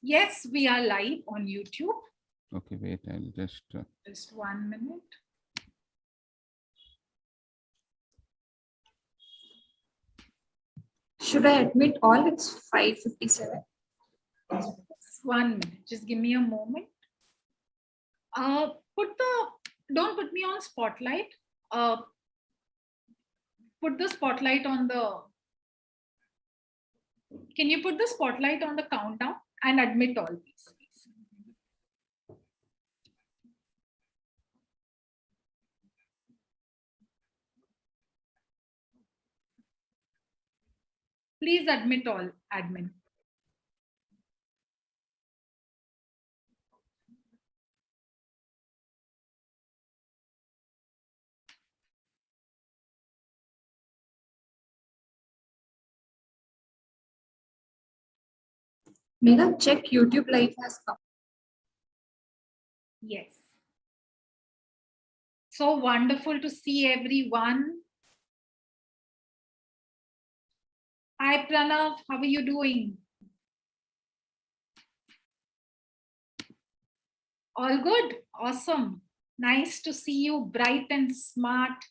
Yes, we are live on YouTube. Okay, wait, I'll just. Just 1 minute. Should I admit all? It's 5:57. 1 minute. Just give me a moment. Don't put me on spotlight. Put the spotlight on the. Can you put the spotlight on the countdown and admit all these? Please admit all, admin. Megha, check YouTube live has come. Yes. So wonderful to see everyone. Hi Pranav, how are you doing? All good? Awesome. Nice to see you, bright and smart.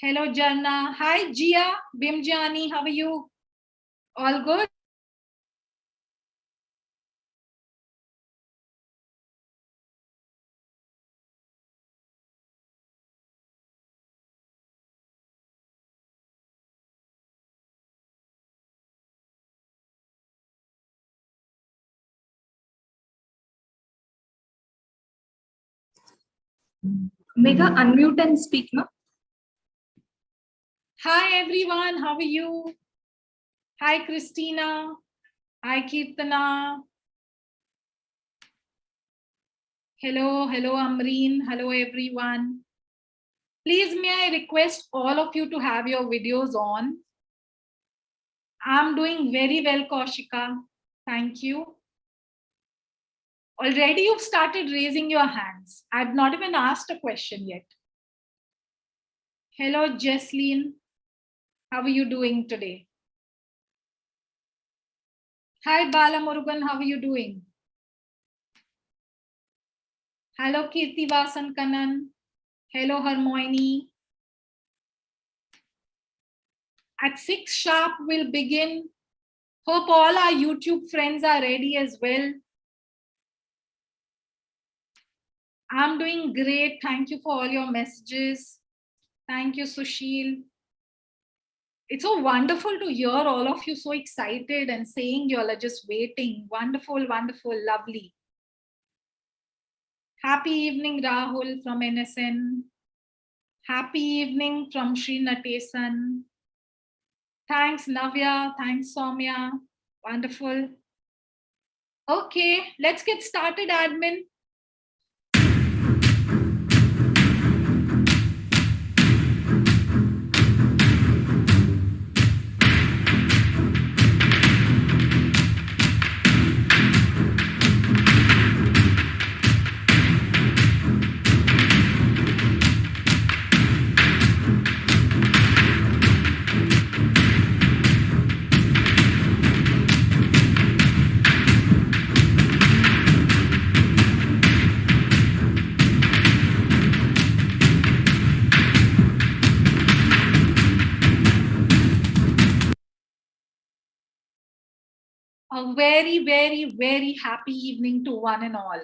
Hello, Janna. Hi, Jia. Bimjani, how are you? All good? Megha, unmute and speak now. Hi, everyone. How are you? Hi, Christina. Hi, Kirtana. Hello, Amreen. Hello, everyone. Please, may I request all of you to have your videos on? I'm doing very well, Kaushika. Thank you. Already you've started raising your hands. I've not even asked a question yet. Hello, Jesslyn. How are you doing today? Hi, Bala Murugan. How are you doing? Hello, Kirti Vasan Kanan. Hello, Hermione. At 6 sharp, we'll begin. Hope all our YouTube friends are ready as well. I'm doing great. Thank you for all your messages. Thank you, Sushil. It's so wonderful to hear all of you so excited and saying you all are just waiting. Wonderful, wonderful, lovely. Happy evening, Rahul from NSN. Happy evening from Sri Natesan. Thanks, Navya. Thanks, Soumya. Wonderful. Okay, let's get started, admin. A very, very, very happy evening to one and all.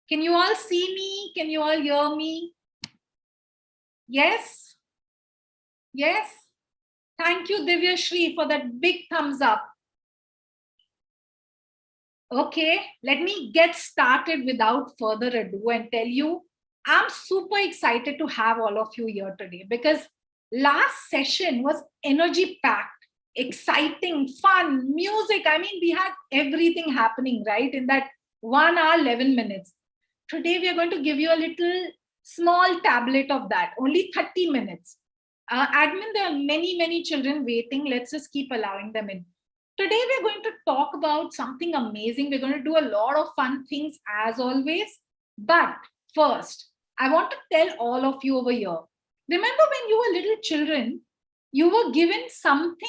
Can you all see me? Can you all hear me? Yes? Yes? Thank you, Divya Shri, for that big thumbs up. Okay, let me get started without further ado and tell you, I'm super excited to have all of you here today because last session was energy packed, exciting, fun, music. I mean, we had everything happening, right? In that 1 hour, 11 minutes. Today, we are going to give you a little small tablet of that, only 30 minutes. Admin, there are many, many children waiting. Let's just keep allowing them in. Today, we're going to talk about something amazing. We're going to do a lot of fun things as always. But first, I want to tell all of you over here. Remember when you were little children, you were given something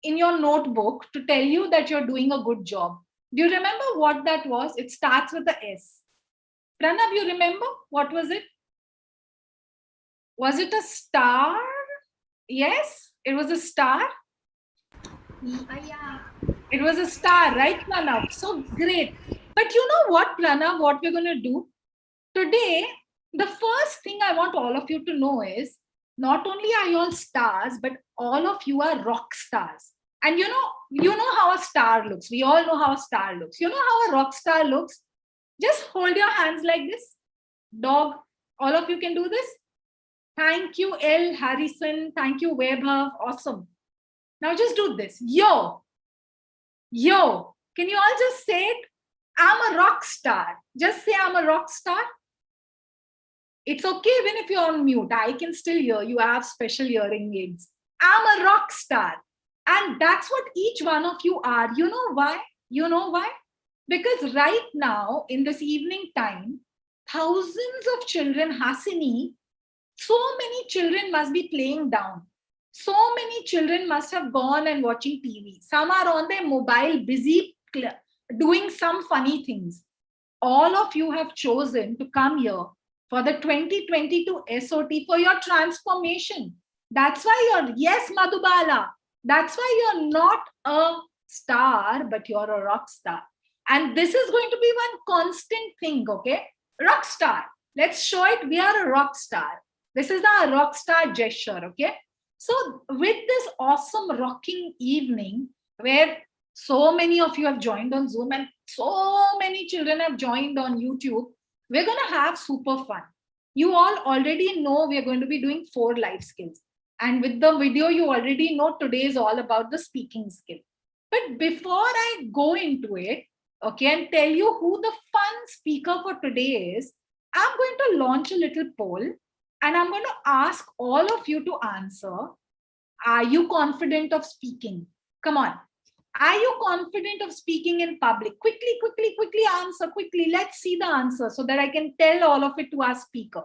in your notebook to tell you that you're doing a good job. Do you remember what that was? It starts with the S. Pranav, you remember? What was it? Was it a star? Yes, it was a star. Yeah. It was a star, right, Pranav? So great. But you know what, Pranav, what we're going to do? Today, the first thing I want all of you to know is not only are you all stars, but all of you are rock stars. And you know how a star looks. We all know how a star looks. You know how a rock star looks? Just hold your hands like this. Dog. All of you can do this. Thank you, L. Harrison. Thank you, Webhav. Awesome. Now just do this. Yo. Yo. Can you all just say it? I'm a rock star. Just say I'm a rock star. It's okay even if you're on mute. I can still hear you. I have special hearing aids. I'm a rock star. And that's what each one of you are. You know why? You know why? Because right now, in this evening time, thousands of children, Hasini, so many children must be playing down. So many children must have gone and watching TV. Some are on their mobile, busy doing some funny things. All of you have chosen to come here for the 2022 SOT for your transformation. That's why you're, yes, Madhubala, that's why you're not a star, but you're a rock star. And this is going to be one constant thing, okay? Rock star. Let's show it. We are a rock star. This is the rock star gesture, okay? So with this awesome rocking evening, where so many of you have joined on Zoom and so many children have joined on YouTube, we're going to have super fun. You all already know we're going to be doing 4 life skills. And with the video, you already know today is all about the speaking skill. But before I go into it, okay, and tell you who the fun speaker for today is, I'm going to launch a little poll and I'm going to ask all of you to answer. Are you confident of speaking? Come on. Are you confident of speaking in public? Quickly, quickly, quickly answer. Quickly, let's see the answer so that I can tell all of it to our speaker.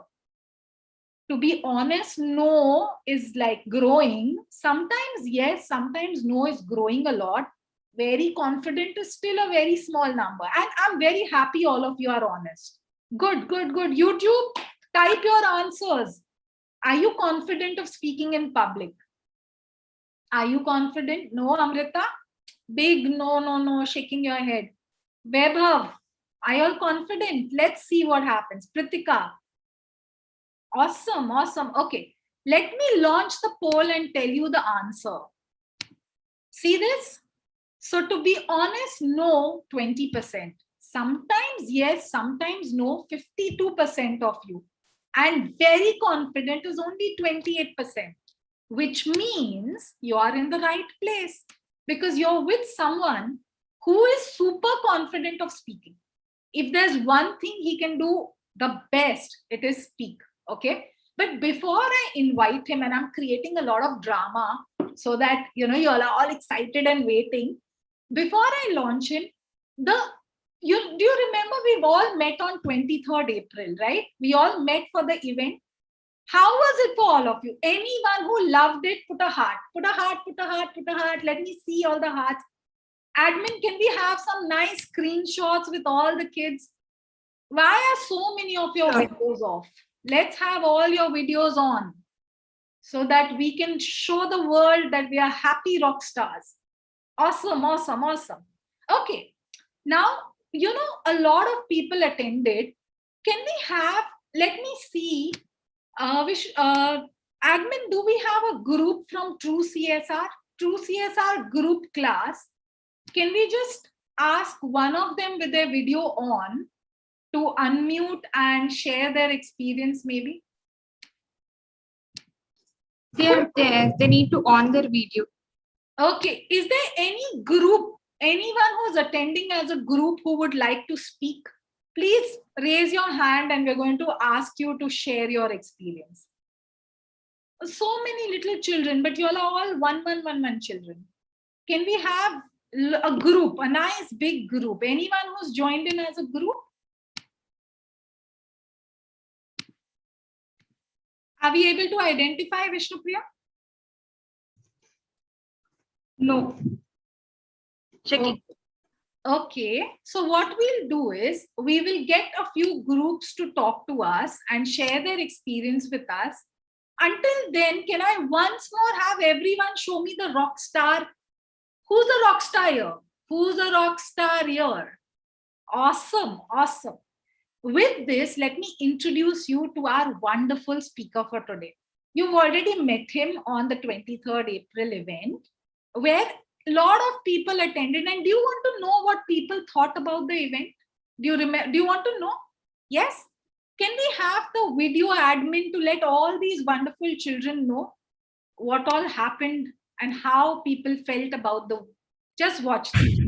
To be honest, no is like growing. Sometimes yes, sometimes no is growing a lot. Very confident is still a very small number. And I'm very happy all of you are honest. Good, good, good. YouTube, type your answers. Are you confident of speaking in public? Are you confident? No, Amrita? Big no, no, no, shaking your head. Vaibhav, are you all confident? Let's see what happens. Pritika. Awesome, awesome. Okay, let me launch the poll and tell you the answer. See this? So to be honest, no, 20%. Sometimes yes, sometimes no, 52% of you. And very confident is only 28%, which means you are in the right place because you're with someone who is super confident of speaking. If there's one thing he can do the best, it is speak. Okay. But before I invite him, and I'm creating a lot of drama so that you all are all excited and waiting. Before I launch him, do you remember we've all met on 23rd April, right? We all met for the event. How was it for all of you? Anyone who loved it, put a heart. Put a heart, put a heart, put a heart. Let me see all the hearts. Admin, can we have some nice screenshots with all the kids? Why are so many of your videos off? Let's have all your videos on so that we can show the world that we are happy rock stars. Awesome, awesome, awesome. Okay, now, a lot of people attended. Can we have, let me see, admin, do we have a group from True CSR? True CSR group class. Can we just ask one of them with their video on to unmute and share their experience maybe? They are there. They need to on their video. Okay. Is there any group, anyone who's attending as a group who would like to speak? Please raise your hand and we're going to ask you to share your experience. So many little children, but you all are all one children. Can we have a group, a nice big group? Anyone who's joined in as a group? Are we able to identify Vishnupriya? No. Checking. Okay, so what we'll do is we will get a few groups to talk to us and share their experience with us. Until then, can I once more have everyone show me the rock star? Who's a rock star here? Who's a rock star here? Awesome, awesome. With this, let me introduce you to our wonderful speaker for today. You've already met him on the 23rd April event, where a lot of people attended. And do you want to know what people thought about the event? Do you remember? Do you want to know? Yes? Can we have the video admin to let all these wonderful children know what all happened and how people felt about the... Just watch this.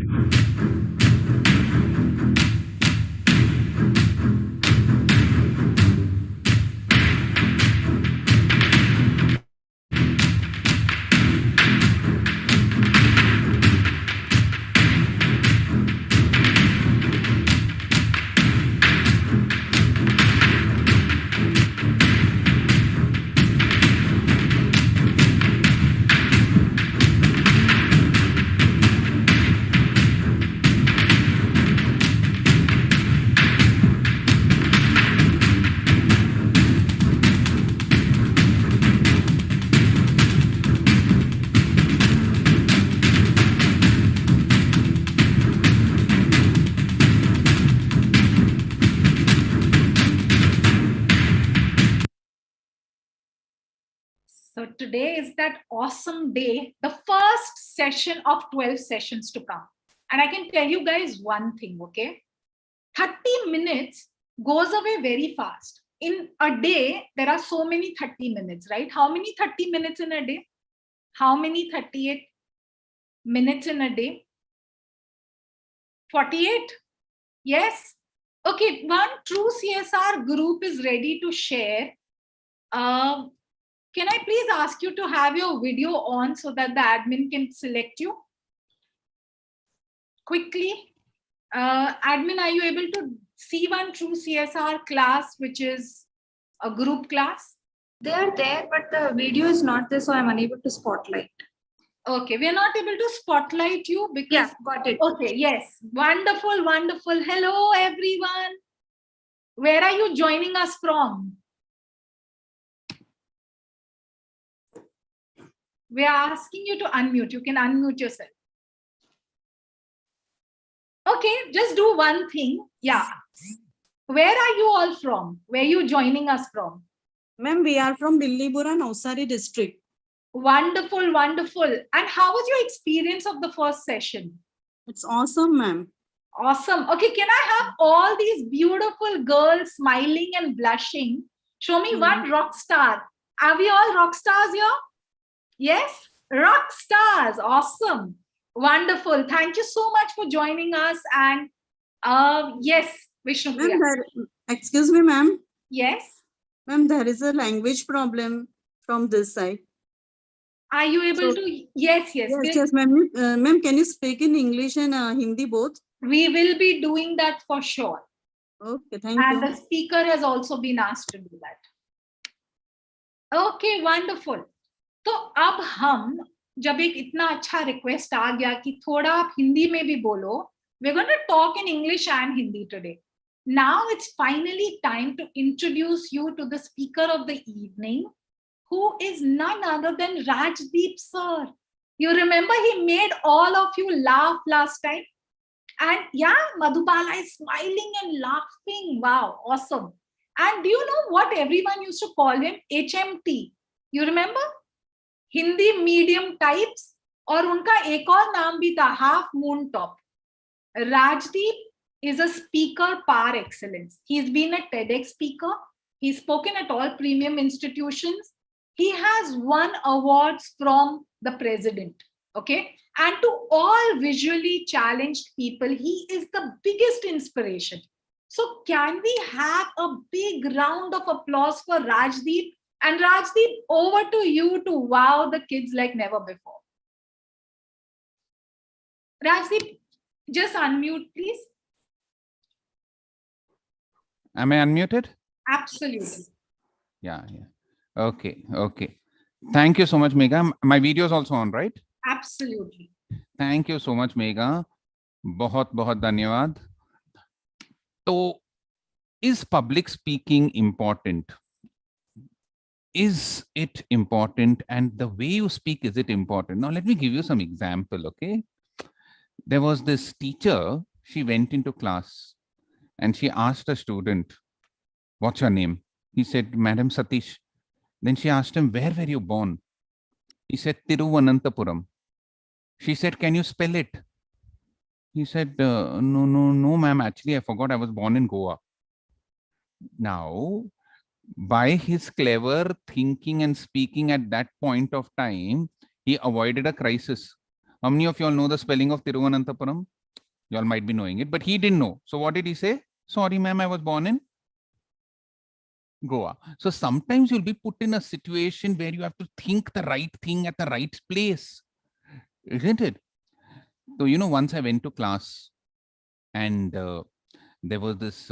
So today is that awesome day, the first session of 12 sessions to come. And I can tell you guys one thing, okay? 30 minutes goes away very fast. In a day, there are so many 30 minutes, right? How many 30 minutes in a day? How many 38 minutes in a day? 48? Yes? Okay, one true CSR group is ready to share. Can I please ask you to have your video on so that the admin can select you? Quickly. Admin, are you able to see one true CSR class, which is a group class? They are there, but the video is not there, so I'm unable to spotlight. Okay, we are not able to spotlight you because... Yeah, got it. Okay, yes. Wonderful, wonderful. Hello, everyone. Where are you joining us from? We are asking you to unmute. You can unmute yourself. Okay, just do one thing. Yeah. Where are you all from? Where are you joining us from? Ma'am, we are from Billibura, Navsari district. Wonderful, wonderful. And how was your experience of the first session? It's awesome, ma'am. Awesome. Okay, can I have all these beautiful girls smiling and blushing? Show me one rock star. Are we all rock stars here? Yes? Rock stars. Awesome. Wonderful. Thank you so much for joining us. And yes, Vishnupriya. Ma'am, excuse me, ma'am. Yes? Ma'am, there is a language problem from this side. Are you able to? Yes, yes. Yes, ma'am. Ma'am, can you speak in English and Hindi both? We will be doing that for sure. Okay, thank And you. the speaker has also been asked to do that. Okay, wonderful. तो अब हम जब एक इतना अच्छा request आ गया कि थोड़ा आप हिंदी में भी बोलो, we're going to talk in English and Hindi today. Now it's finally time to introduce you to the speaker of the evening, who is none other than Rajdeep sir. You remember he made all of you laugh last time? And yeah, Madhubala is smiling and laughing. Wow, awesome. And do you know what everyone used to call him? HMT. You remember? Hindi medium types. और उनका एक और नाम भी था, half moon top. Rajdeep is a speaker par excellence. He's been a TEDx speaker. He's spoken at all premium institutions. He has won awards from the president. Okay. And to all visually challenged people, he is the biggest inspiration. So can we have a big round of applause for Rajdeep? And Rajdeep, over to you to wow the kids like never before. Rajdeep, just unmute, please. Am I unmuted? Absolutely. Yeah. Okay. Thank you so much, Megha. My video is also on, right? Absolutely. Thank you so much, Megha. बहुत बहुत धन्यवाद. तो is public speaking important? Is it important? And the way you speak, is it important? Now, let me give you some example, okay? There was this teacher, she went into class and she asked a student, what's your name? He said, Madam Satish. Then she asked him, where were you born? He said, Tiruvananthapuram. She said, can you spell it? He said, no, ma'am. Actually, I forgot I was born in Goa. Now, by his clever thinking and speaking at that point of time, he avoided a crisis. How many of you all know the spelling of Tiruvananthapuram? You all might be knowing it, but he didn't know. So what did he say? Sorry, ma'am, I was born in Goa. So sometimes you'll be put in a situation where you have to think the right thing at the right place, isn't it? So, you know, once I went to class and there was this,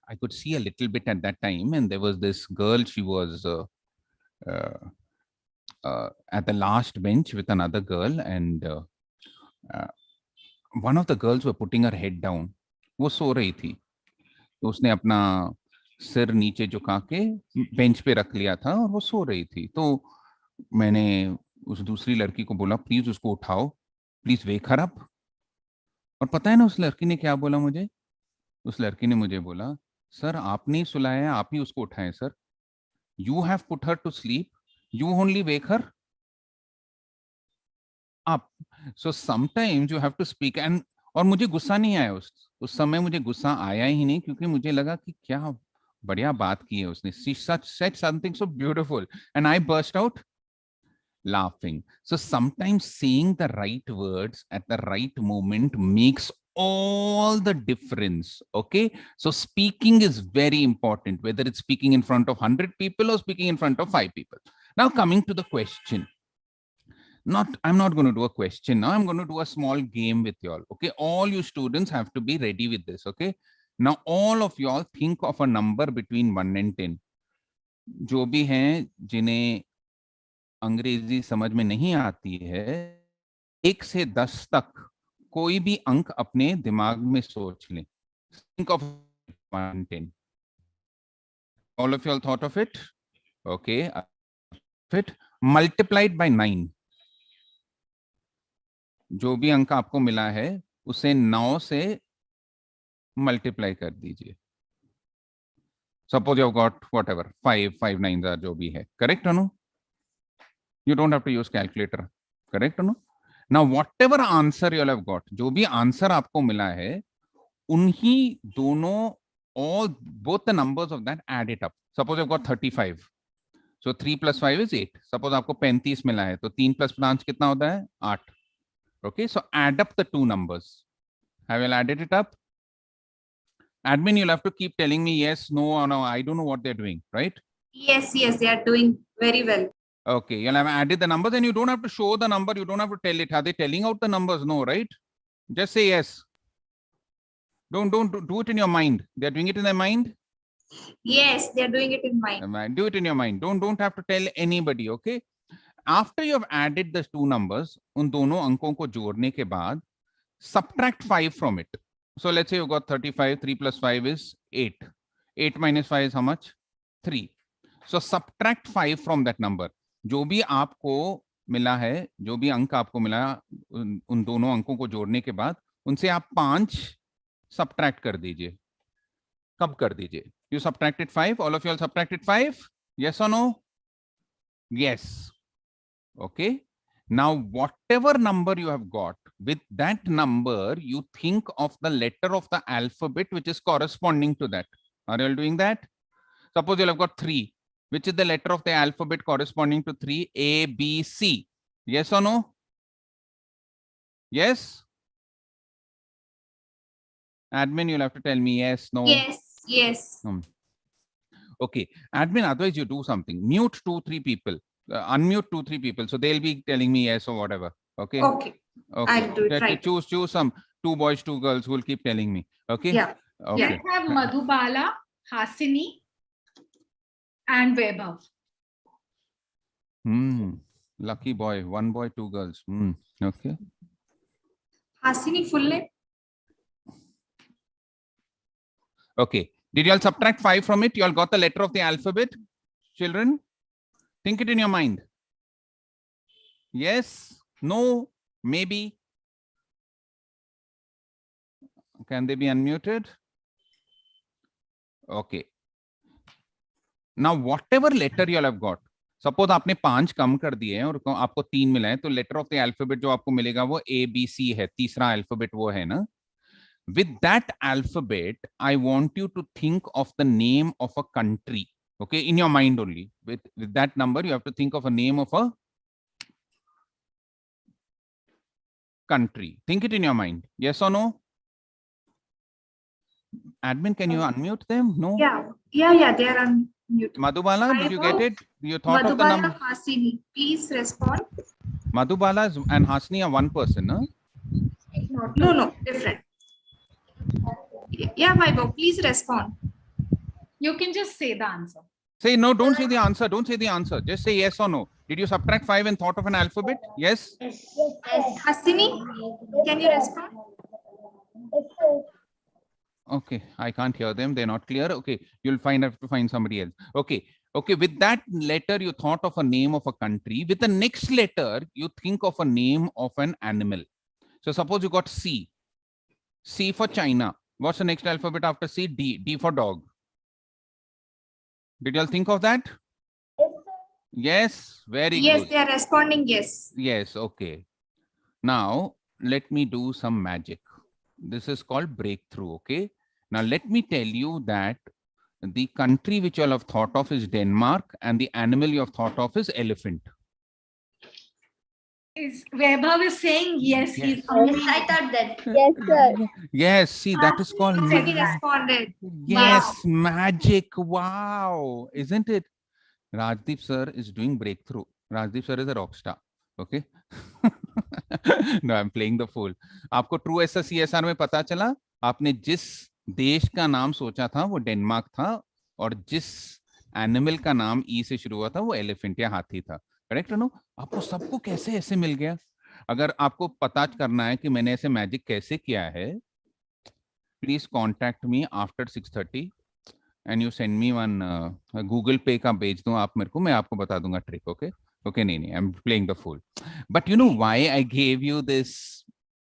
I could see a little bit at that time, and there was this girl, she was at the last bench with another girl, and one of the girls were putting her head down. वो सो रही थी, तो उसने अपना सिर नीचे झुका के बेंच पे रख लिया था और वो सो रही थी. तो मैंने उस दूसरी लड़की को बोला, प्लीज उसको उठाओ, प्लीज वेक हर अप. और पता है ना उस लड़की ने क्या बोला मुझे? उस लड़की ने मुझे बोला, सर आपने ही सुलाया है, आप ही उसको उठाएं sir. You have put her to sleep, you only wake her up. So sometimes you have to speak. And और मुझे गुस्सा नहीं आया, उस समय मुझे गुस्सा आया ही नहीं, क्योंकि मुझे लगा कि क्या बढ़िया बात की है उसने. She said something so beautiful and I burst out laughing. So sometimes saying the right words at the right moment makes all the difference. Okay, so speaking is very important, whether it's speaking in front of 100 people or speaking in front of 5 people. Now coming to the question, I'm not going to do a question now, I'm going to do a small game with you all. Okay, all you students have to be ready with this. Okay, now all of you all think of a number between 1 and 10. जो भी हैं जिन्हें अंग्रेजी समझ में नहीं आती है, 1 से 10 तक कोई भी अंक अपने दिमाग में सोच लें. Think of 1 to 10. All of you all thought of it? Okay. Fit multiplied by 9. जो भी अंक आपको मिला है उसे 9 से मल्टीप्लाई कर दीजिए. Suppose you have got whatever 5 nines are जो भी है. Correct or no? You don't have to use calculator. Correct or no? Now whatever answer you all have got, जो भी आंसर आपको मिला है, उन्हीं दोनों, all both the numbers of that, add it up. Suppose you've got 35. So 3 plus 5 is 8. Suppose आपको 35 मिला है, तो 3 plus 5 कितना होता है? 8. Okay, so add up the two numbers. Have you added it up? Admin, you'll have to keep telling me yes, no, or no. I don't know what they're doing, right? Yes, they are doing very well. Okay, you'll have added the numbers and you don't have to show the number. You don't have to tell it. Are they telling out the numbers? No, right? Just say yes. Don't do it in your mind. They're doing it in their mind. Yes, they are doing it in mind. Do it in your mind. Don't have to tell anybody. Okay. After you have added the two numbers, उन दोनों अंकों को जोड़ने के बाद, subtract 5 from it. So let's say you got 35. 3 plus 5 is 8. 8 minus 5 is how much? 3. So subtract 5 from that number. जो भी आपको मिला है, जो भी अंक आपको मिला, उन दोनों अंकों को जोड़ने के बाद उनसे आप 5 subtract कर दीजिए. कब कर दीजिए? You subtracted 5. All of you all subtracted 5. Yes or no? Yes. Okay. Now, whatever number you have got, with that number, you think of the letter of the alphabet which is corresponding to that. Are you all doing that? Suppose you have got 3. Which is the letter of the alphabet corresponding to 3? A, B, C. Yes or no? Yes? Admin, you'll have to tell me yes, no. Yes. Okay. Admin, otherwise you do something. Mute 2-3 people. Unmute 2-3 people. So they'll be telling me yes or whatever. Okay. Okay. I'll do it right. Choose some 2 boys, 2 girls who will keep telling me. Okay. Yeah. Okay. Let's have Madhubala, Hasini, and Vaibhav. Lucky boy. 1 boy, 2 girls. Okay. Hasini full name? Okay. Did you all subtract 5 from it? You all got the letter of the alphabet? Children? Think it in your mind. Yes? No? Maybe? Can they be unmuted? Okay. Now, whatever letter you all have got, suppose आपने 5 कम कर दिए हैं और आपको 3 मिला है, तो letter of the alphabet जो आपको मिलेगा वो A, B, C है. तीसरा alphabet वो है ना? With that alphabet, I want you to think of the name of a country. Okay, in your mind only. With that number, you have to think of a name of a country. Think it in your mind. Yes or no? Admin, can you unmute them? No? Yeah, they are unmuted. Madhubala, did you get it? You thought of the Madhubala number. Hasini, please respond. Madhubala and Hasni are one person, no? No, different. Yeah, Vaibhav, please respond. You can just say the answer. Say no, don't say the answer. Don't say the answer. Just say yes or no. Did you subtract 5 and thought of an alphabet? Yes? Hasini, can you respond? Okay, I can't hear them. They're not clear. Okay, you'll have to find somebody else. Okay, with that letter, you thought of a name of a country. With the next letter, you think of a name of an animal. So suppose you got C. C for China. What's the next alphabet after C? D. D for dog. Did you all think of that? Yes, very good. Yes, they are responding yes. Yes, okay. Now, let me do some magic. This is called breakthrough, okay? Now, let me tell you that the country which you all have thought of is Denmark and the animal you have thought of is elephant. Vaibhav is saying yes, he's I thought that. Yes, sir. Yes, see, that is called He responded. yes, magic. Wow, isn't it? Rajdeep sir is doing breakthrough. Rajdeep sir is a rock star. Okay. No, I'm playing the fool. आपको true ऐसा CSR में पता चला, आपने जिस देश का नाम सोचा था वो डेनमार्क था और जिस एनिमल का नाम ई से शुरू हुआ था वो एलिफेंट या हाथी था. Correct no? आपको सबको कैसे ऐसे मिल गया? अगर आपको पता करना है कि मैंने ऐसे मैजिक कैसे किया है, please contact me after 6:30 and you send me one Google पे का भेज दो आप मेरे को, मैं आपको बता दूंगा ट्रिक. ओके okay, नहीं, I'm playing the fool. But you know why I gave you this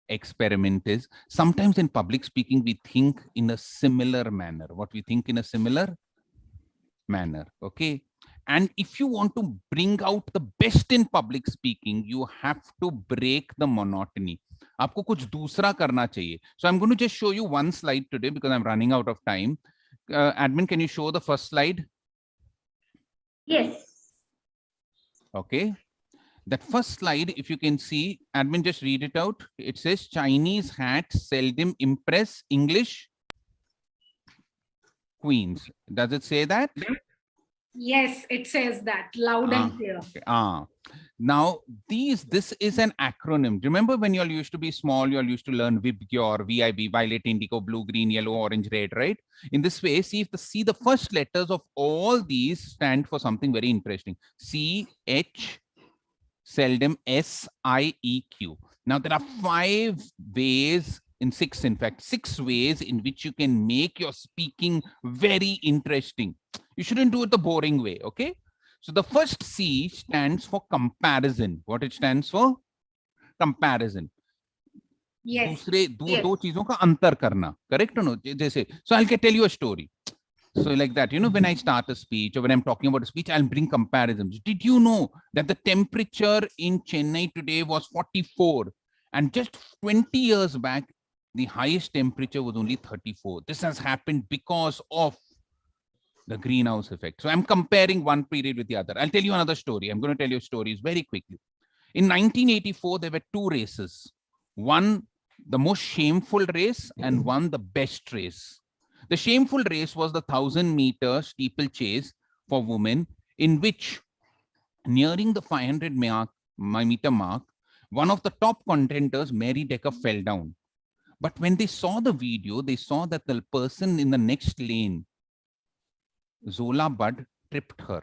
experiment is sometimes in public speaking we think in a similar manner. What we think in a similar manner, okay? And if you want to bring out the best in public speaking, you have to break the monotony. आपको कुछ दूसरा करना चाहिए. So I'm going to just show you one slide today because I'm running out of time. Admin, can you show the first slide? Yes. Okay. That first slide, if you can see, admin, just read it out. It says Chinese hats seldom impress English queens. Does it say that? Yes, it says that loud and clear. Okay. Now, this is an acronym. Remember when you all used to be small, you all used to learn VIBGYOR, VIB, violet, indigo, blue, green, yellow, orange, red, right? In this way, see the first letters of all these stand for something very interesting. C, H, seldom, S, I, E, Q. Now, there are 5 ways, six ways in which you can make your speaking very interesting. You shouldn't do it the boring way, okay? So the first C stands for comparison. What it stands for? Comparison. Yes. दो चीजों का अंतर करना. Correct or no? जैसे, so I'll tell you a story. So like that, you know, when I start a speech or when I'm talking about a speech, I'll bring comparisons. Did you know that the temperature in Chennai today was 44? And just 20 years back, the highest temperature was only 34. This has happened because of the greenhouse effect. So I'm comparing one period with the other. I'll tell you another story. I'm going to tell you stories very quickly. In 1984, there were 2 races. One, the most shameful race, and one, the best race. The shameful race was the 1,000-meter steeplechase for women, in which, nearing the 500-meter mark, one of the top contenders, Mary Decker, fell down. But when they saw the video, they saw that the person in the next lane, Zola Budd, tripped her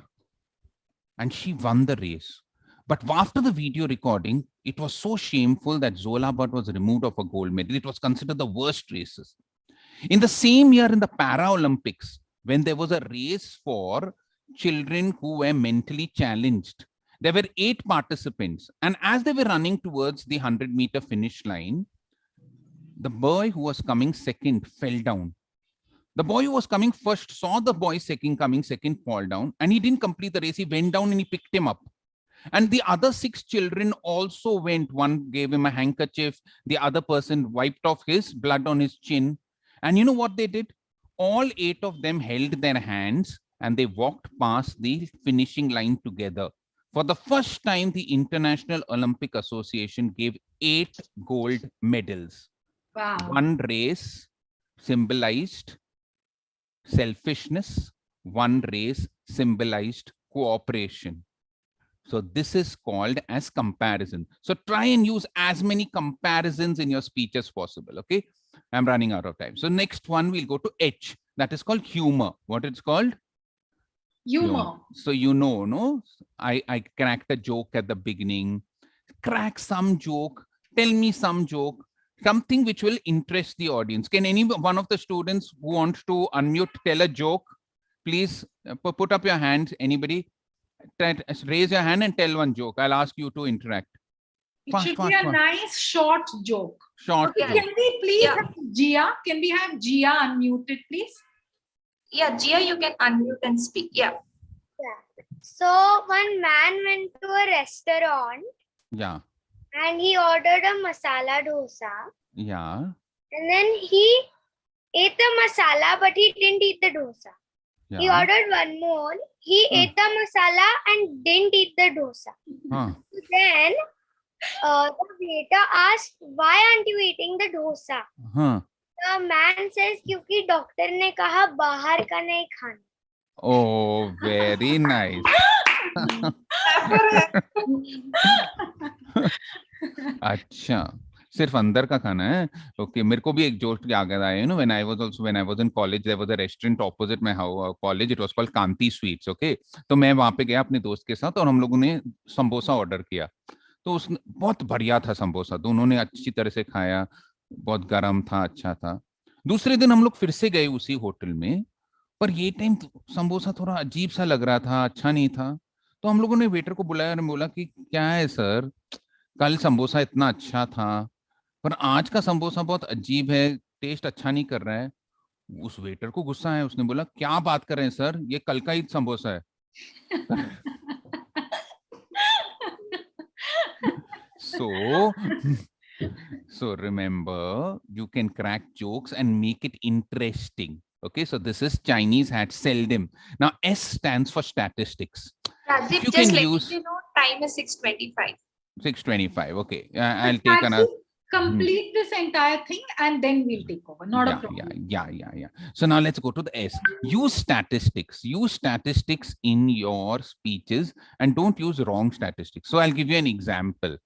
and she won the race. But after the video recording, it was so shameful that Zola Butt was removed of a gold medal. It was considered the worst races. In the same year, in the Paralympics, when there was a race for children who were mentally challenged, there were 8 participants. And as they were running towards the 100-meter finish line, the boy who was coming second fell down. The boy who was coming first saw the boy coming second fall down, and he didn't complete the race. He went down and he picked him up. And the other 6 children also went. One gave him a handkerchief. The other person wiped off his blood on his chin. And you know what they did? All 8 of them held their hands and they walked past the finishing line together. For the first time, the International Olympic Association gave 8 gold medals. Wow. One race symbolized selfishness. One race symbolized cooperation. So this is called as comparison. So try and use as many comparisons in your speech as possible. Okay, I'm running out of time. So next one, we'll go to H. That is called humor. What it's called? Humor. So you know, no? I cracked a joke at the beginning. Crack some joke. Tell me some joke. Something which will interest the audience. Can any one of the students who want to unmute tell a joke? Please put up your hands. Anybody? Raise your hand and tell one joke. I'll ask you to interact. It should be a nice short joke. Short. Okay, can we please have Gia? Can we have Gia unmuted, please? Yeah, Gia, you can unmute and speak. Yeah. So one man went to a restaurant. Yeah. And he ordered a masala dosa. Yeah. And then he ate the masala, but he didn't eat the dosa. Yeah. He ordered one more. He ate the masala and didn't eat the dosa. Huh. Then the waiter asked, "Why aren't you eating the dosa?" Huh. The man says, "क्योंकि doctor ने कहा बाहर का नहीं खाना." Oh, very nice. अच्छा, सिर्फ अंदर का खाना है. Okay, मेरे को भी एक जोक याद आया. You know, when I was in college, there was a restaurant opposite my college. It was called Kanti Sweets. Okay, तो मैं वहां पे गया अपने दोस्त के साथ और हम लोगों ने समोसा ऑर्डर किया. तो उसने बहुत बढ़िया था समोसा. दोनों ने अच्छी तरह से खाया. बहुत गर्म था, अच्छा था. दूसरे दिन हम लोग फिर से गए उसी होटल में, पर ये टाइम समोसा थोड़ा अजीब सा लग रहा था, अच्छा नहीं था. तो हम लोगों ने वेटर को बुलाया और बोला कि क्या है सर, कल समोसा इतना अच्छा था पर आज का समोसा बहुत अजीब है, टेस्ट अच्छा नहीं कर रहा है. उस वेटर को गुस्सा है. उसने बोला क्या बात कर रहे हैं सर, ये कल का ही समोसा है. So remember, you can crack jokes and make it interesting. Okay, so this is Chinese had seldom. Now S stands for statistics. Rajiv, You just can let use- you know, time is 6:25. 6:25. Okay, I'll take Actually, another. complete this entire thing and then we'll take over. Not a problem. Yeah. So now let's go to the S. Use statistics. Use statistics in your speeches and don't use wrong statistics. So I'll give you an example.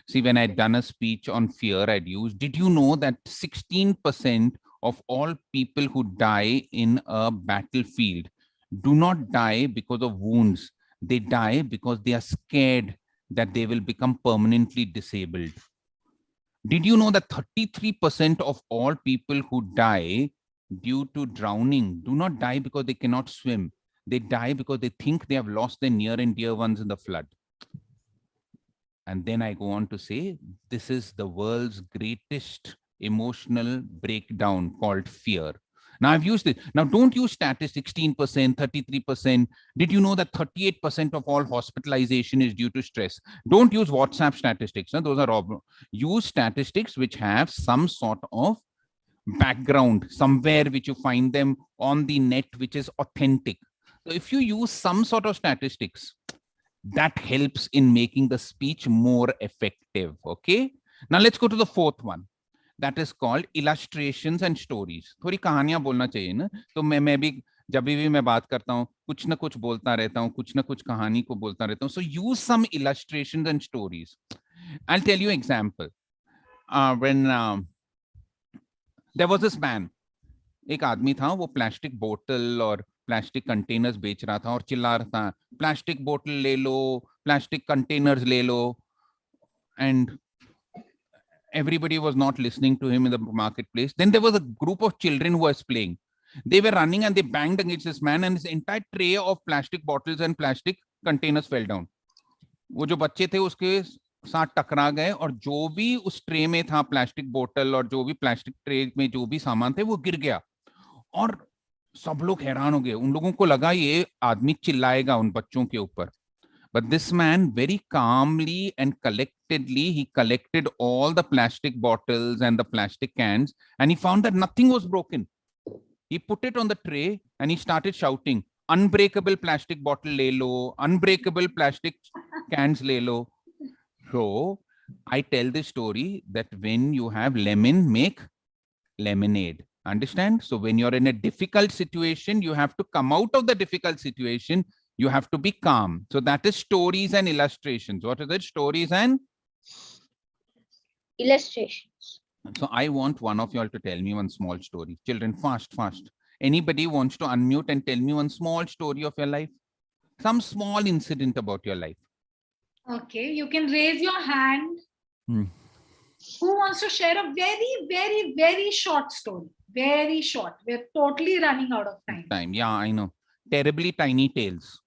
See, when I'd done a speech on fear, I'd used, did you know that 16% of all people who die in a battlefield do not die because of wounds? They die because they are scared that they will become permanently disabled. Did you know that 33% of all people who die due to drowning do not die because they cannot swim? They die because they think they have lost their near and dear ones in the flood. And then I go on to say, this is the world's greatest emotional breakdown called fear. Now I've used it. Now don't use statistics, 16%, 33%. Did you know that 38% of all hospitalization is due to stress? Don't use WhatsApp statistics. No? Those are wrong. Use statistics which have some sort of background, somewhere which you find them on the net, which is authentic. So if you use some sort of statistics, that helps in making the speech more effective. Okay. Now let's go to the fourth one. That is called illustrations and stories. थोड़ी कहानियां बोलना चाहिए ना. तो मैं भी जब भी मैं बात करता हूँ कुछ ना कुछ बोलता रहता हूँ, कुछ ना कुछ कहानी को बोलता रहता हूँ. So use some illustrations and stories. I'll tell you an example. When there was this man, एक आदमी था, वो प्लास्टिक बोतल और प्लास्टिक कंटेनर्स बेच रहा था और चिल्ला रहा था, प्लास्टिक बोतल ले लो, plastic containers le lo, and everybody was not listening to him in the marketplace. Then there was a group of children who was playing. They were running and they banged against this man, and his entire tray of plastic bottles and plastic containers fell down. वो जो बच्चे थे उसके साथ टकरा गए, और जो भी उस ट्रे में था, प्लास्टिक बोतल और जो भी प्लास्टिक ट्रे में जो भी सामान थे, वो गिर गया. और सब लोग हैरान हो गए. उन लोगों को लगा ये आदमी चिल्लाएगा उन बच्चों के ऊपर. But this man very calmly and collectedly, he collected all the plastic bottles and the plastic cans, and he found that nothing was broken. He put it on the tray and he started shouting, unbreakable plastic bottle le lo, unbreakable plastic cans le lo. So I tell this story that when you have lemon, make lemonade. Understand? So when you're in a difficult situation, you have to come out of the difficult situation. You have to be calm. So that is stories and illustrations. What is it? Stories and Illustrations. so I want one of you all to tell me one small story. Children, fast, fast. Anybody wants to unmute and tell me one small story of your life? Some small incident about your life. Okay, you can raise your hand. Who wants to share a very, very, very short story? Very short. We're totally running out of time. Yeah, I know. Terribly tiny tales.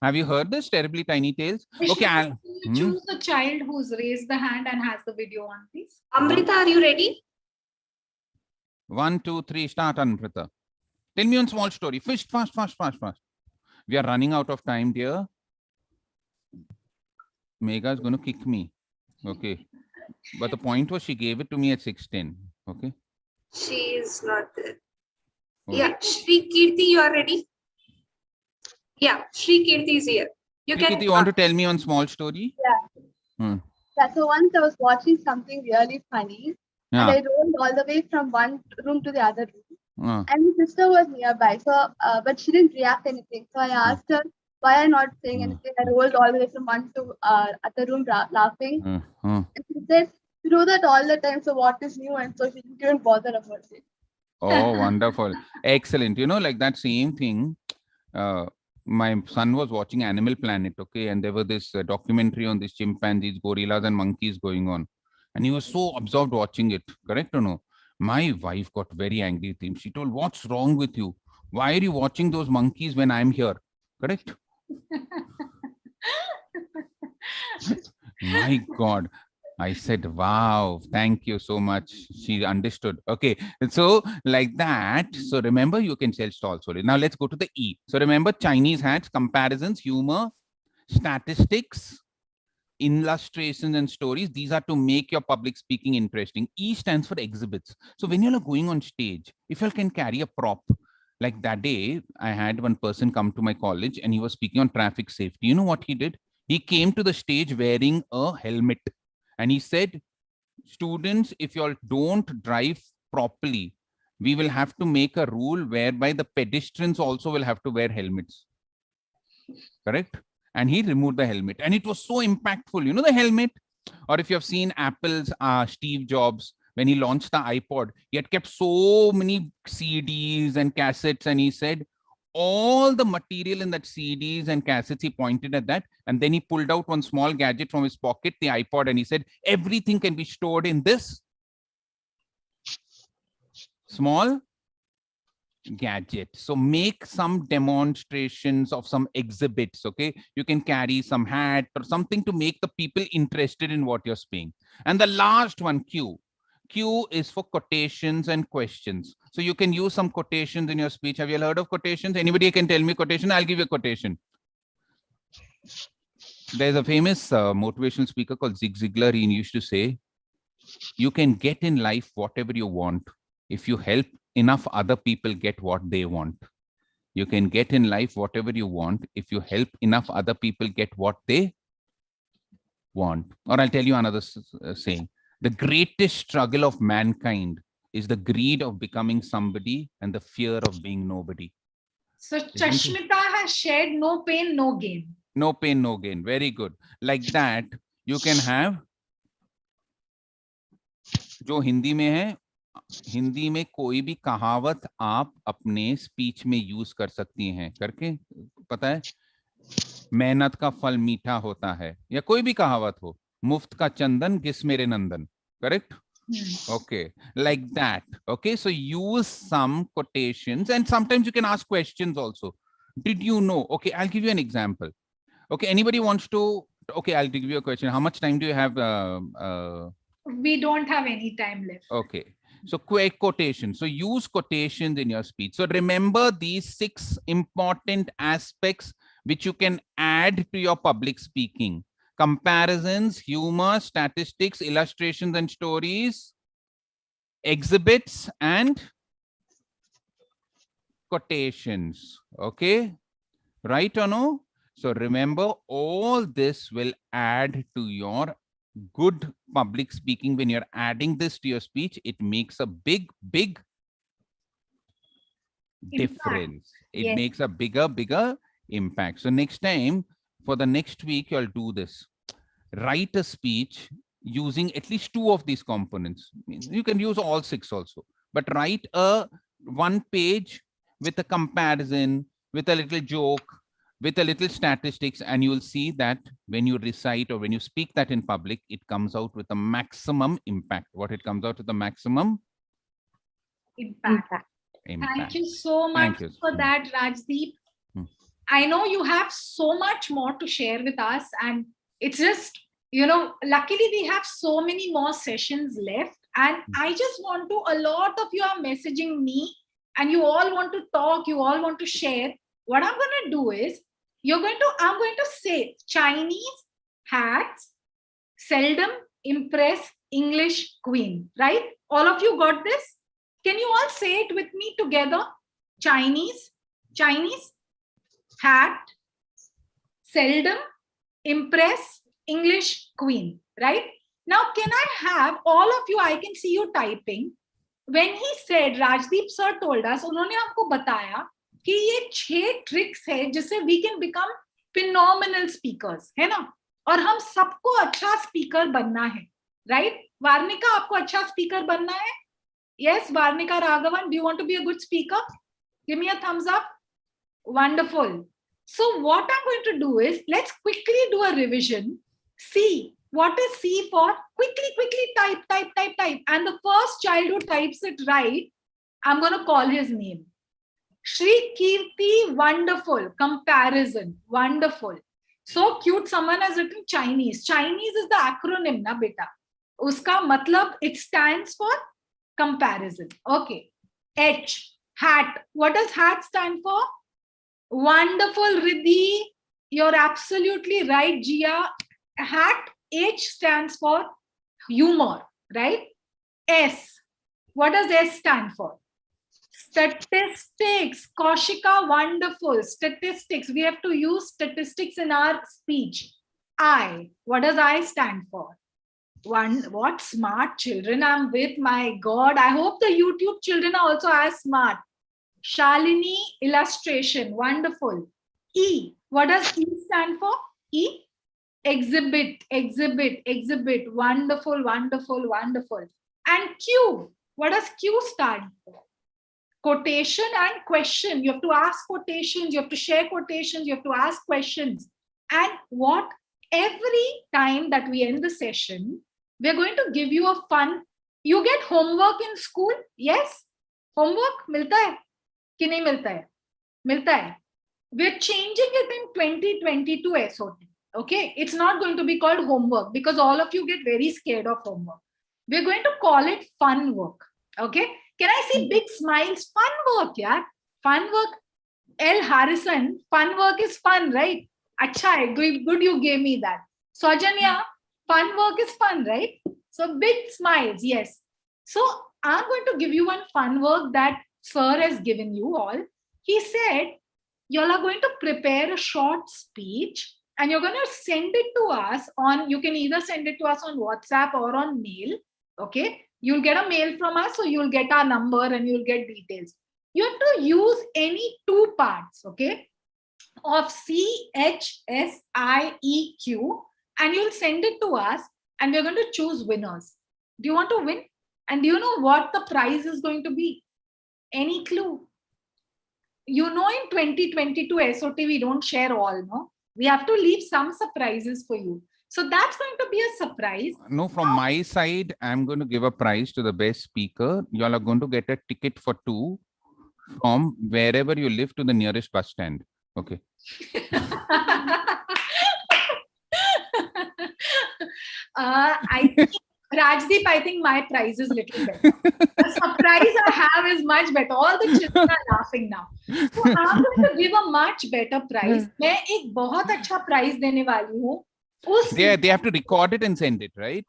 Have you heard this? Terribly tiny tales? Okay, Can you choose the child who's raised the hand and has the video on, please? Amrita, are you ready? 1, 2, 3, start, Anprita. Tell me one small story. Fast, fast, fast, fast, fast. We are running out of time, dear. Megha is going to kick me. Okay. But the point was she gave it to me at 6:10. Okay. She is not there. Okay. Yeah, Shri Kirti, you are ready? Yeah, Shri Kirti is here. You Kirti, you want to tell me one small story? Yeah, so once I was watching something really funny, and I rolled all the way from one room to the other room. And my sister was nearby, so but she didn't react anything. So I asked her, why are you not saying anything? I rolled all the way from one to other room laughing. And she said, you do that all the time, so what is new? And so she didn't even bother about it. Oh, wonderful. Excellent. You know, like that same thing. My son was watching Animal Planet, okay, and there was this documentary on these chimpanzees, gorillas, and monkeys going on, and he was so absorbed watching it. Correct or no? My wife got very angry with him. She told, "What's wrong with you? Why are you watching those monkeys when I'm here?" Correct? My God. I said, wow, thank you so much. She understood. Okay, so like that. So remember, you can tell stall story. Now let's go to the E. So remember, Chinese had comparisons, humor, statistics, illustrations, and stories. These are to make your public speaking interesting. E stands for exhibits. So when you're going on stage, if you can carry a prop, like that day, I had one person come to my college and he was speaking on traffic safety. You know what he did? He came to the stage wearing a helmet. And he said, students, if you all don't drive properly, we will have to make a rule whereby the pedestrians also will have to wear helmets. Correct? And he removed the helmet. And it was so impactful. You know the helmet? Or if you have seen Apple's Steve Jobs, when he launched the iPod, he had kept so many CDs and cassettes. And he said, all the material in that CDs and cassettes, he pointed at that, and then he pulled out one small gadget from his pocket, the iPod, and he said, everything can be stored in this small gadget. So make some demonstrations of some exhibits, okay? You can carry some hat or something to make the people interested in what you're saying. And the last one, Q. Q is for quotations and questions. So you can use some quotations in your speech. Have you heard of quotations? Anybody can tell me quotation? I'll give you a quotation. There's a famous motivational speaker called Zig Ziglar. He used to say, you can get in life whatever you want if you help enough other people get what they want. You can get in life whatever you want if you help enough other people get what they want. Or I'll tell you another saying. The greatest struggle of mankind is the greed of becoming somebody and the fear of being nobody. So Chashmita has shared no pain, no gain. No pain, no gain. Very good. Like that, you can have जो हिंदी में है, हिंदी में कोई भी कहावत आप अपने speech में यूज कर सकती हैं. करके पता है मेहनत का फल मीठा होता है, या कोई भी कहावत हो, मुफ्त का चंदन घिस मेरे नंदन, correct? Okay, like that. Okay, so use some quotations, and sometimes you can ask questions also. Did you know? Okay, I'll give you an example. Okay, anybody wants to? Okay, I'll give you a question. How much time do you have? We don't have any time left. Okay, so quick quotation. So use quotations in your speech. So remember these 6 important aspects which you can add to your public speaking: comparisons, humor, statistics, illustrations and stories, exhibits, and quotations. Okay, right or no? So remember, all this will add to your good public speaking. When you're adding this to your speech, it makes a big difference. It Yes. makes a bigger impact. So next time, for the next week, you'll do this. Write a speech using at least 2 of these components. You can use all 6 also, but write a 1 page with a comparison, with a little joke, with a little statistics, and you'll see that when you recite or when you speak that in public, it comes out with a maximum impact. What it comes out with the maximum Impact. impact. Thank you so much Thank you. for that, Rajdeep. I know you have so much more to share with us, and it's just, luckily we have so many more sessions left, and I just want to, a lot of you are messaging me and you all want to talk, you all want to share. What I'm going to do is, I'm going to say Chinese hats seldom impress English queen, right? All of you got this? Can you all say it with me together? Chinese hat seldom impress English queen, right? Now, can I have all of you, I can see you typing. When he said, Rajdeep sir told us, उन्होंने हमको बताया कि ये 6 tricks है जिससे we can become phenomenal speakers, है ना? और हम सबको अच्छा स्पीकर बनना है, right? वार्निका, आपको अच्छा स्पीकर बनना है? Yes, Varnika Raghavan, do you want to be a good speaker? Give me a thumbs up. Wonderful. So what I'm going to do is, let's quickly do a revision. C. What is C for? Quickly type. And the first child who types it right, I'm going to call his name. Shri Kirti, wonderful. Comparison, wonderful. So cute, someone has written Chinese. Chinese is the acronym, na beta. Uska matlab, it stands for comparison. Okay. H, hat. What does hat stand for? Wonderful, Riddhi. You're absolutely right, Jia. Hat, H stands for humor, right? S. What does S stand for? Statistics. Kaushika, wonderful. Statistics. We have to use statistics in our speech. I. What does I stand for? What smart children I'm with, my God. I hope the YouTube children are also as smart. Shalini, illustration, wonderful. E, what does E stand for? E, exhibit, wonderful. And Q, what does Q stand for? Quotation and question. You have to ask quotations, you have to share quotations, you have to ask questions. And what, every time that we end the session, we're going to give you a fun. You get homework in school? Yes? Homework milta hai ki nahi milta hai? Milta hai. We're changing it in 2022 SOT. Okay? It's not going to be called homework because all of you get very scared of homework. We're going to call it fun work. Okay? Can I see big smiles? Fun work, yeah. Fun work. L. Harrison, fun work is fun, right? Acha hai. Good you gave me that. Sojanya, fun work is fun, right? So big smiles, yes. So I'm going to give you one fun work that sir has given you all. He said, you all are going to prepare a short speech and you're going to send it to us on, you can either send it to us on WhatsApp or on mail. Okay. You'll get a mail from us, so you'll get our number and you'll get details. You have to use any 2 parts, okay, of CHSIEQ, and you'll send it to us and we're going to choose winners. Do you want to win? And do you know what the prize is going to be? Any clue? You know, in 2022 SOT, we don't share all, no? We have to leave some surprises for you. So that's going to be a surprise. No, from my side, I'm going to give a prize to the best speaker. You all are going to get a ticket for 2 from wherever you live to the nearest bus stand. Okay. I think, Rajdeep, I think my prize is little better. The surprise I have is much better. All the children are laughing now. So I'm going to give a much better prize. मैं एक बहुत अच्छा prize देने वाली हूँ. They have to record it and send it, right?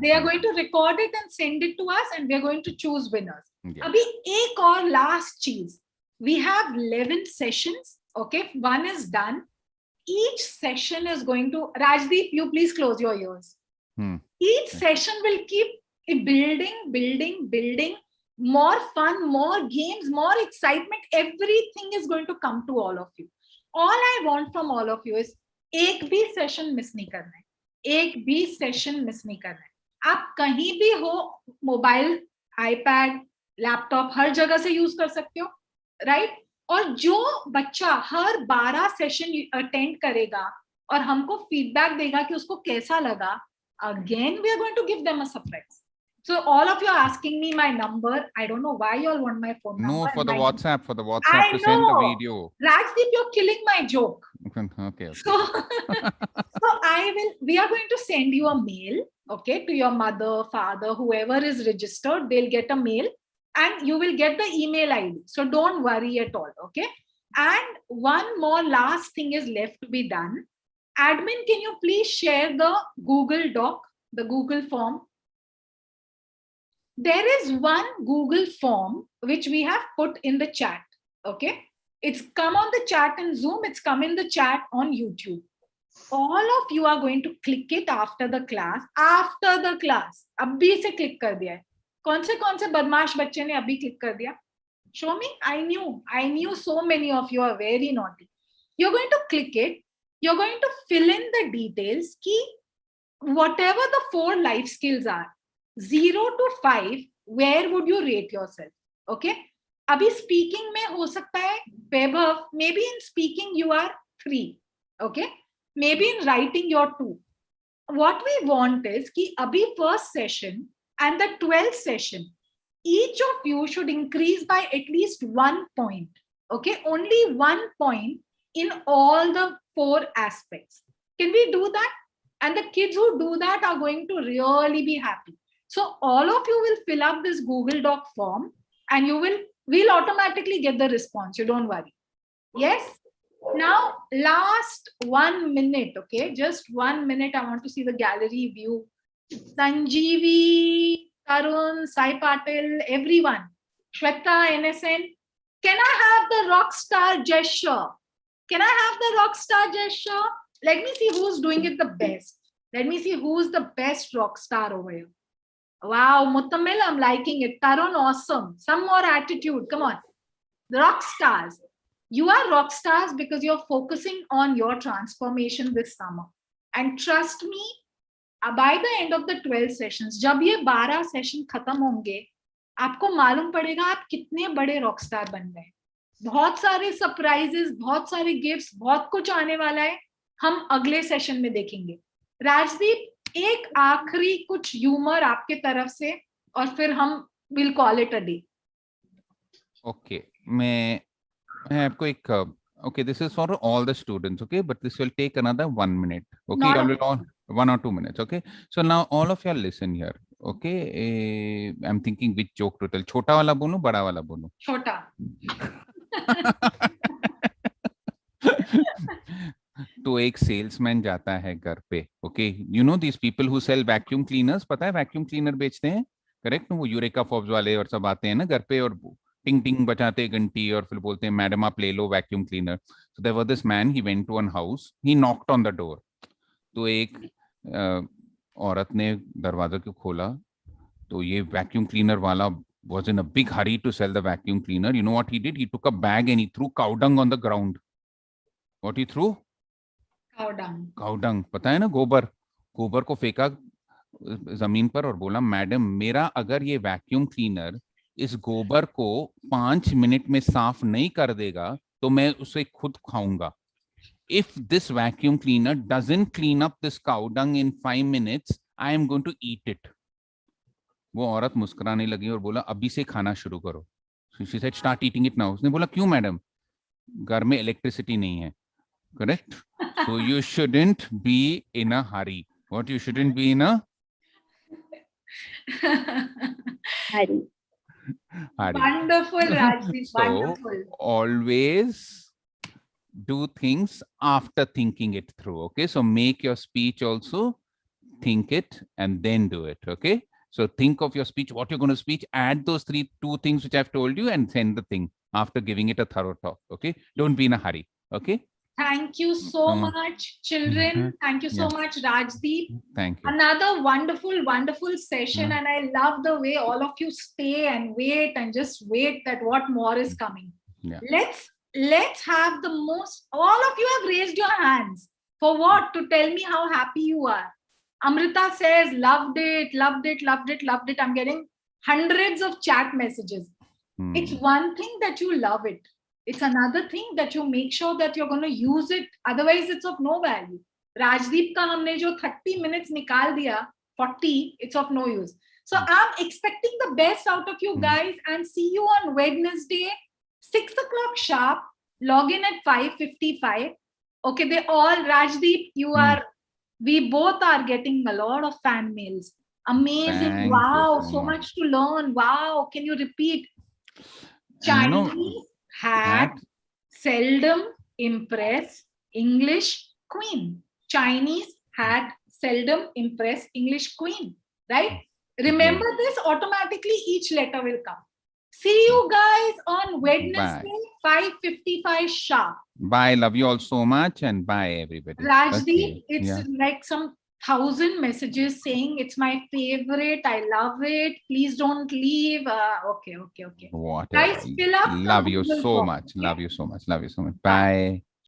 They are going to record it and send it to us, and we are going to choose winners. Yeah. अभी एक और last चीज. We have 11 sessions. Okay, 1 is done. Each session is going to, Rajdeep, you please close your ears. Each session will keep it building, more fun, more games, more excitement. Everything is going to come to all of you. All I want from all of you is एक भी session miss नहीं करना है, एक भी session miss नहीं करना है. आप कहीं भी हो, मोबाइल, आईपैड, लैपटॉप, हर जगह से यूज कर सकते हो, राइट? और जो बच्चा हर 12 सेशन अटेंड करेगा और हमको फीडबैक देगा कि उसको कैसा लगा, again we are going to give them a surprise. So all of you are asking me my number. I don't know why you all want my phone number. No, for the WhatsApp, I to send the know. video. Rajdeep, you're killing my joke. Okay. So we are going to send you a mail, okay, to your mother, father, whoever is registered, they'll get a mail and you will get the email ID. So don't worry at all, okay? And one more last thing is left to be done. Admin, can you please share the Google Doc, the Google form? There is one Google form which we have put in the chat, okay? It's come on the chat in Zoom, it's come in the chat on YouTube. All of you are going to click it after the class. अभी से click कर दिया है. कौन से बदमाश बच्चे ने अभी click कर दिया? Show me. I knew so many of you are very naughty. You're going to click it. You're going to fill in the details ki whatever the 4 life skills are, 0 to 5, where would you rate yourself? Okay. Abhi speaking mein ho sakta hai, Vaibhav, maybe in speaking you are 3. Okay. Maybe in writing you're 2. What we want is ki abhi first session and the 12th session, each of you should increase by at least 1 point. Okay. Only 1 point in all the 4 aspects. Can we do that? And the kids who do that are going to really be happy. So all of you will fill up this Google Doc form and we'll automatically get the response. You don't worry. Yes? Now, last 1 minute, okay? Just 1 minute. I want to see the gallery view. Sanjeevi, Tarun, Sai Patil, everyone. Shweta, NSN. Can I have the rock star gesture? Can I have the rock star gesture? Let me see who's doing it the best. Let me see who's the best rock star over here. Wow, Muttamil, I'm liking it. Tarun, awesome. Some more attitude. Come on. The rock stars. You are rock stars because you're focusing on your transformation this summer. And trust me, by the end of the 12 sessions, जब ये 12 session खत्म होंगे, आपको मालूम पड़ेगा आप कितने बड़े रॉक स्टार बन गए. बहुत सारे सरप्राइजेस, बहुत सारे गिफ्ट्स, बहुत कुछ आने वाला है. हम अगले सेशन में देखेंगे. राजदीप, एक आखिरी कुछ ह्यूमर आपके तरफ से और फिर हम will call it a day. Okay, मैं आपको एक okay, this is for all the students, okay, but this will take another 1 minute, okay? Not all will all 1 or 2 minutes, okay? So now all of you listen here, okay? I'm thinking which joke to tell. छोटा वाला बोलूं, बड़ा वाला बोलूं? छोटा. तो एक salesman जाता है घर पे, okay? You know this people who sell vacuum cleaners, पता है वैक्यूम क्लीनर बेचते हैं, करेक्ट? वो यूरेका फॉब्स वाले और सब आते हैं ना घर पे और टिंग टिंग बजाते घंटी और फिर बोलते हैं मैडम आप ले लो vacuum cleaner. So there was this man, he went to one house, he knocked on the door. तो एक औरत ने दरवाजा क्यों खोला, तो ये वैक्यूम क्लीनर वाला was in a big hurry to sell the vacuum cleaner. You know what he did? He took a bag and he threw cow dung on the ground. What he threw? Cow dung. Cow dung. पता है ना, गोबर. गोबर को फेंका जमीन पर और बोला मैडम मेरा अगर ये वैक्यूम क्लीनर इस गोबर को 5 मिनट में साफ नहीं कर देगा तो मैं उसे खुद खाऊंगा. if this vacuum cleaner doesn't clean up this cow dung in 5 minutes, I am going to eat it. वो औरत मुस्कुराने लगी और बोला अभी से खाना शुरू करो. So she said, start eating it now. उसने बोला क्यों मैडम? घर में इलेक्ट्रिसिटी नहीं है. Correct? So you shouldn't be in a hurry. What you shouldn't be in a Harry. hurry. Wonderful, Rajdeep. So Wonderful. always do things after thinking it through. Okay, so make your speech also, think it and then do it. Okay, so think of your speech, what you're going to speak, add those two things which I've told you and send the thing after giving it a thorough talk. Okay, don't be in a hurry. Okay. Thank you so much, children. Thank you so much, Rajdeep. Thank you. Another wonderful, wonderful session. And I love the way all of you stay and wait and just wait that what more is coming. Yeah. Let's have the most, all of you have raised your hands. For what? To tell me how happy you are. Amrita says, loved it, loved it, loved it, loved it. I'm getting hundreds of chat messages. It's one thing that you love it. It's another thing that you make sure that you're going to use it. Otherwise, it's of no value. Rajdeep ka humne jo 30 minutes nikal diya, 40, it's of no use. So I'm expecting the best out of you guys and see you on Wednesday, 6 o'clock sharp. Log in at 5:55. Okay, they all, Rajdeep, you are, we both are getting a lot of fan mails. Amazing. Thank Wow, you so much to learn. Wow, can you repeat? Chinese had seldom impressed English queen. Chinese had seldom impressed English queen. Right? Remember this, automatically each letter will come. See you guys on Wednesday, 5:55 sharp. Bye. Love you all so much and bye everybody. Rajdeep, it's like some 1,000 messages saying it's my favorite. I love it. Please don't leave. Okay. Whatever. Guys, fill up. Love you so much. Love you so much. Love you so much. Bye.